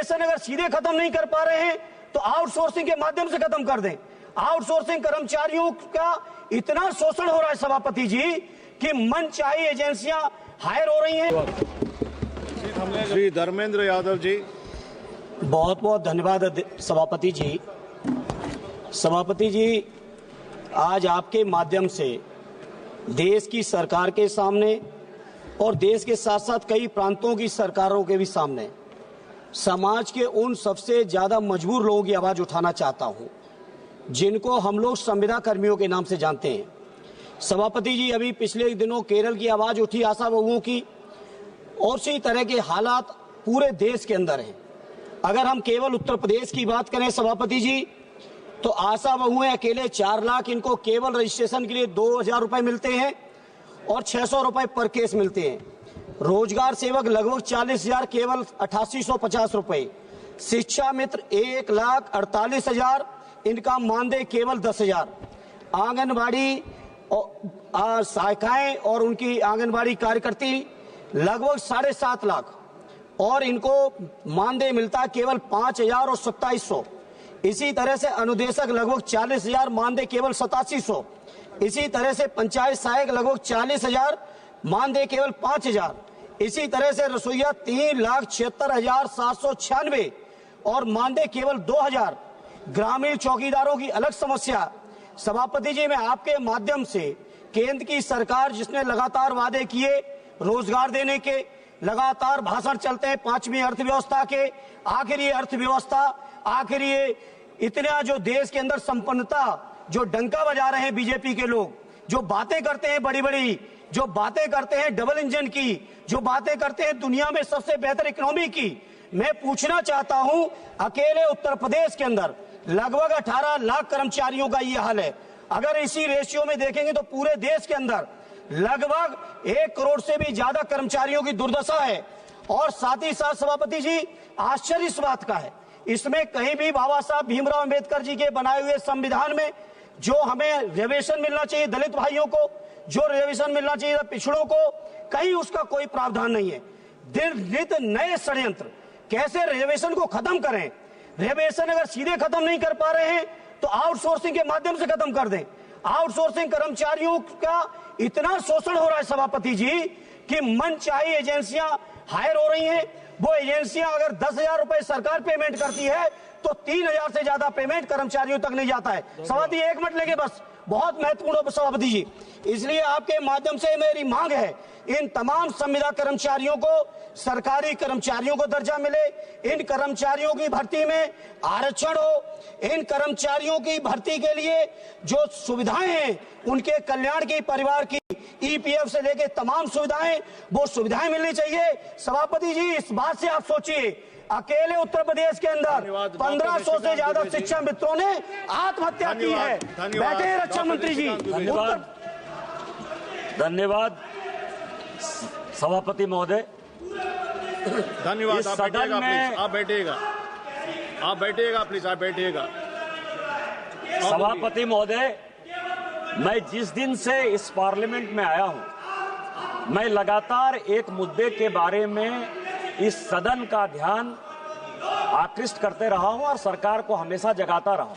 रेवेशन अगर सीधे खत्म नहीं कर पा रहे हैं तो आउटसोर्सिंग के माध्यम से खत्म कर दें। आउटसोर्सिंग कर्मचारियों का इतना शोषण हो रहा है सभापति जी कि मनचाही एजेंसियां हायर हो रही हैं। श्री धर्मेंद्र यादव जी। बहुत बहुत धन्यवाद सभापति जी। सभापति जी, आज आपके माध्यम से देश की सरकार के सामने और देश के साथ साथ कई प्रांतों की सरकारों के भी सामने समाज के उन सबसे ज्यादा मजबूर लोगों की आवाज उठाना चाहता हूं जिनको हम लोग संविदा कर्मियों के नाम से जानते हैं। सभापति जी, अभी पिछले दिनों केरल की आवाज उठी आशा बहुओं की, और इसी तरह के हालात पूरे देश के अंदर हैं। अगर हम केवल उत्तर प्रदेश की बात करें सभापति जी, तो आशा बहुएं अकेले 4 लाख इनको केवल रजिस्ट्रेशन के लिए 2000 रुपए मिलते हैं और 600 रुपए पर केस मिलते हैं। रोजगार सेवक लगभग 40,000 केवल 8850 रुपए। शिक्षा मित्र 1,48,000 इनका मानदेय केवल 10,000। आंगनबाड़ी सहायिकाएं और उनकी आंगनबाड़ी कार्यकर्ती लगभग 7.5 लाख और इनको मानदेय मिलता है केवल 5,000 और 2700। इसी तरह से अनुदेशक लगभग 40,000, मानदेय केवल 8700। इसी तरह से पंचायत सहायक लगभग 40,000, मानदेय केवल 5,000। इसी तरह से रसोईया 3,76,796 और मानदेय केवल 2,000। ग्रामीण चौकीदारों की अलग समस्या। सभापति जी, मैं आपके माध्यम से केंद्र की सरकार जिसने लगातार वादे किए रोजगार देने के, लगातार भाषण चलते हैं 5वीं अर्थव्यवस्था के, आखिर ये अर्थव्यवस्था, आखिर ये इतना जो देश के अंदर संपन्नता जो डंका बजा रहे हैं बीजेपी के लोग, जो बातें करते हैं बड़ी बड़ी, जो बातें करते हैं डबल इंजन की, जो बातें करते हैं दुनिया में सबसे बेहतर इकोनॉमी की। मैं पूछना चाहता हूं, अकेले उत्तर प्रदेश के अंदर लगभग 18 लाख कर्मचारियों का ये हाल है। अगर इसी रेशियो में देखेंगे तो पूरे देश के अंदर लगभग 1 करोड़ से भी ज्यादा कर्मचारियों की दुर्दशा है। और साथ ही साथ सभापति जी, आश्चर्य इस बात का है, इसमें कहीं भी बाबा साहब भीमराव अंबेडकर जी के बनाए हुए संविधान में जो हमें रिजर्वेशन मिलना चाहिए दलित भाइयों को, जो रिजर्वेशन मिलना चाहिए पिछड़ों को, कहीं उसका कोई प्रावधान नहीं है। दिन नित नए षड्यंत्र, कैसे रिजर्वेशन को खत्म करें। रिजर्वेशन अगर सीधे खत्म नहीं कर पा रहे हैं तो आउटसोर्सिंग के माध्यम से खत्म कर दें। आउटसोर्सिंग कर्मचारियों का इतना शोषण हो रहा है सभापति जी कि मनचाही एजेंसियां हायर हो रही हैं। वो एजेंसियां अगर 10,000 रुपए सरकार पेमेंट करती है तो 3,000 से ज्यादा पेमेंट कर्मचारियों तक नहीं जाता है। सभापति 1 मिनट लेंगे बस, बहुत महत्वपूर्ण सभापति जी। इसलिए आपके माध्यम से मेरी मांग है, इन तमाम संविदा कर्मचारियों को सरकारी कर्मचारियों को दर्जा मिले, इन कर्मचारियों की भर्ती में आरक्षण हो, इन कर्मचारियों की भर्ती के लिए जो सुविधाएं हैं उनके कल्याण की, परिवार की, ईपीएफ से लेके तमाम सुविधाएं, वो सुविधाएं मिलनी चाहिए। सभापति जी, इस बात से आप सोचिए, अकेले उत्तर प्रदेश के अंदर 1500 से ज्यादा शिक्षा मित्रों ने आत्महत्या की है। बैठे रक्षा मंत्री जी। धन्यवाद सभापति महोदय। धन्यवाद। आप बैठिएगा प्लीज, आप बैठिएगा, आप बैठिएगा प्लीज, आप बैठिएगा। सभापति महोदय, मैं जिस दिन से इस पार्लियामेंट में आया हूं, मैं लगातार एक मुद्दे के बारे में इस सदन का ध्यान आकृष्ट करते रहा हूं और सरकार को हमेशा जगाता रहा हूं।